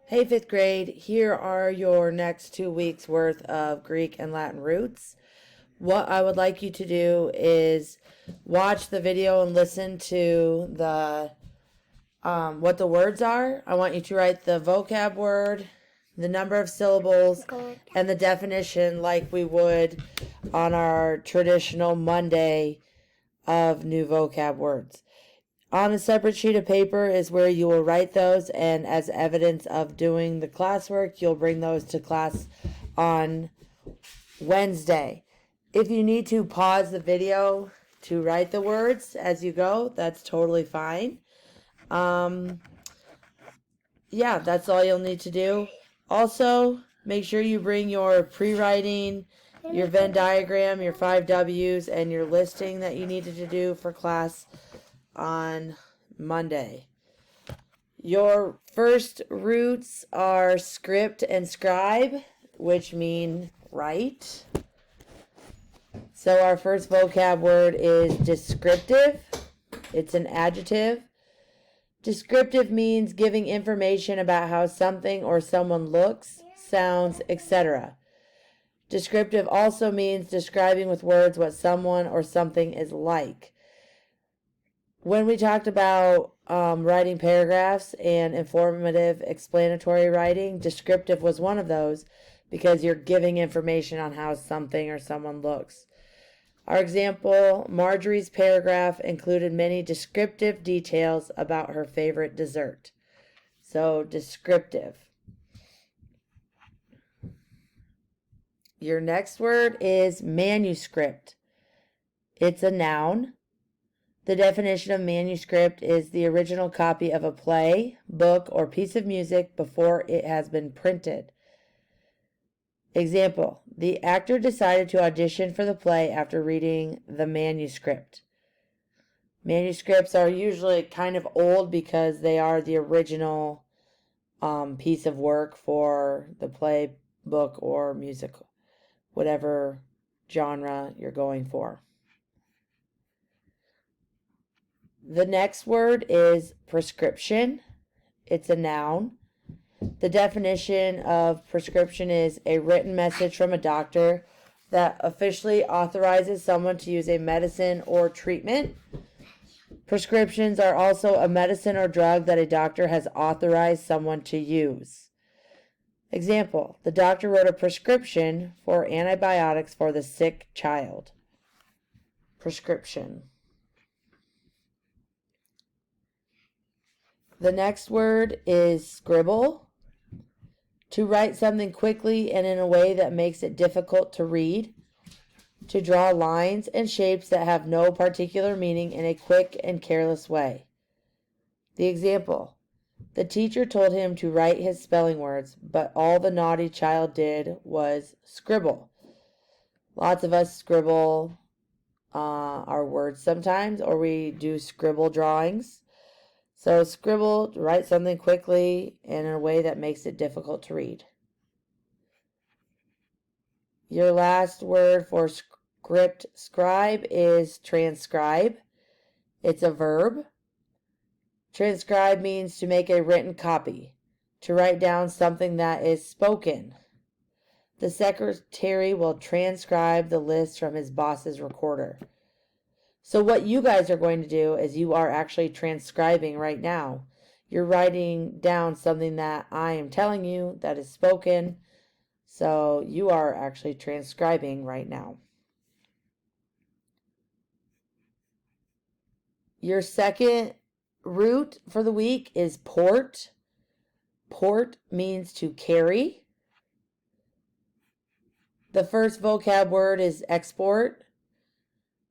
Hey, fifth grade, here are your next 2 weeks worth of Greek and Latin roots. What I would like you to do is watch the video and listen to the what the words are. I want you to write the vocab word, the number of syllables, and the definition like we would on our traditional Monday of new vocab words. On a separate sheet of paper is where you will write those, and as evidence of doing the classwork, you'll bring those to class on Wednesday. If you need to pause the video to write the words as you go, that's totally fine. Yeah, that's all you'll need to do. Also, make sure you bring your pre-writing, your Venn diagram, your 5 W's, and your listing that you needed to do for class on Monday. Your first roots are script and scribe, which mean write. So our first vocab word is descriptive. It's an adjective. Descriptive means giving information about how something or someone looks, sounds, etc. Descriptive also means describing with words what someone or something is like. When we talked about writing paragraphs and informative explanatory writing, descriptive was one of those because you're giving information on how something or someone looks. Our example, Marjorie's paragraph included many descriptive details about her favorite dessert. So, descriptive. Your next word is manuscript. It's a noun. The definition of manuscript is the original copy of a play, book, or piece of music before it has been printed. Example, the actor decided to audition for the play after reading the manuscript. Manuscripts are usually kind of old because they are the original piece of work for the play, book, or musical, whatever genre you're going for. The next word is prescription. It's a noun. The definition of prescription is a written message from a doctor that officially authorizes someone to use a medicine or treatment. Prescriptions are also a medicine or drug that a doctor has authorized someone to use. Example, the doctor wrote a prescription for antibiotics for the sick child. Prescription. The next word is scribble. To write something quickly and in a way that makes it difficult to read. To draw lines and shapes that have no particular meaning in a quick and careless way. The example, the teacher told him to write his spelling words, but all the naughty child did was scribble. Lots of us scribble our words sometimes, or we do scribble drawings. So scribble, write something quickly and in a way that makes it difficult to read. Your last word for scribe is transcribe. It's a verb. Transcribe means to make a written copy, to write down something that is spoken. The secretary will transcribe the list from his boss's recorder. So what you guys are going to do is you are actually transcribing right now. You're writing down something that I am telling you that is spoken. So you are actually transcribing right now. Your second root for the week is port. Port means to carry. The first vocab word is export.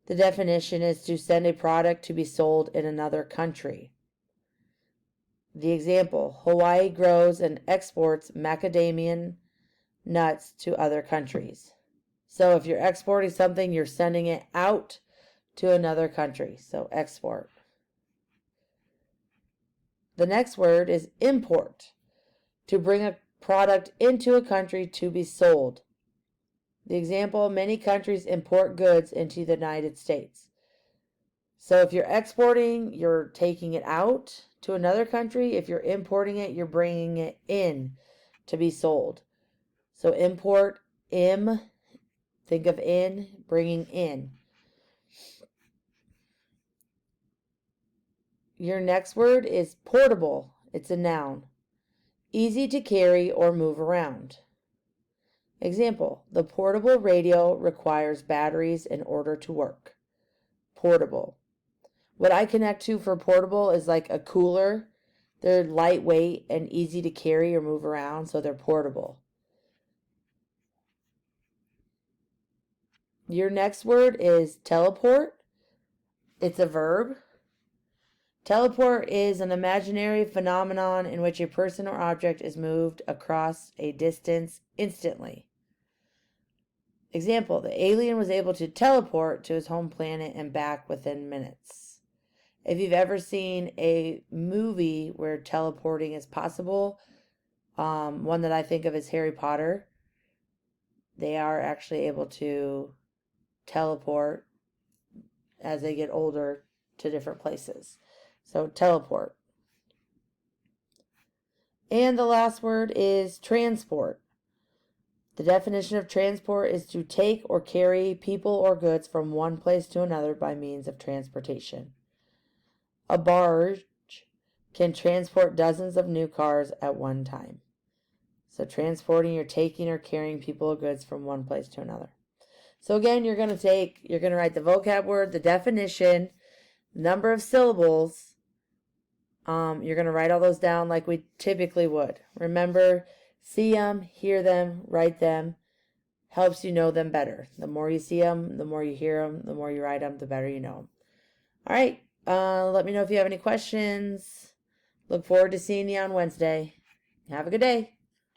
The definition is to send a product to be sold in another country. The example, Hawaii grows and exports macadamia nuts to other countries. So if you're exporting something, you're sending it out to another country. So export. The next word is import. To bring a product into a country to be sold. The example, many countries import goods into the United States. So if you're exporting, you're taking it out to another country. If you're importing it, you're bringing it in to be sold. So import, think of in, bringing in. Your next word is portable. It's a noun. Easy to carry or move around. Example, the portable radio requires batteries in order to work. Portable. What I connect to for portable is like a cooler. They're lightweight and easy to carry or move around, so they're portable. Your next word is teleport. It's a verb. Teleport is an imaginary phenomenon in which a person or object is moved across a distance instantly. Example, the alien was able to teleport to his home planet and back within minutes. If you've ever seen a movie where teleporting is possible, one that I think of is Harry Potter, they are actually able to teleport as they get older to different places. So teleport. And the last word is transport. The definition of transport is to take or carry people or goods from one place to another by means of transportation. A barge can transport dozens of new cars at one time. So transporting, you're taking or carrying people or goods from one place to another. So again, you're going to write the vocab word, the definition, number of syllables. You're going to write all those down like we typically would. Remember, see them, hear them, write them. Helps you know them better. The more you see them, the more you hear them, the more you write them, the better you know them. All right. Let me know if you have any questions. Look forward to seeing you on Wednesday. Have a good day.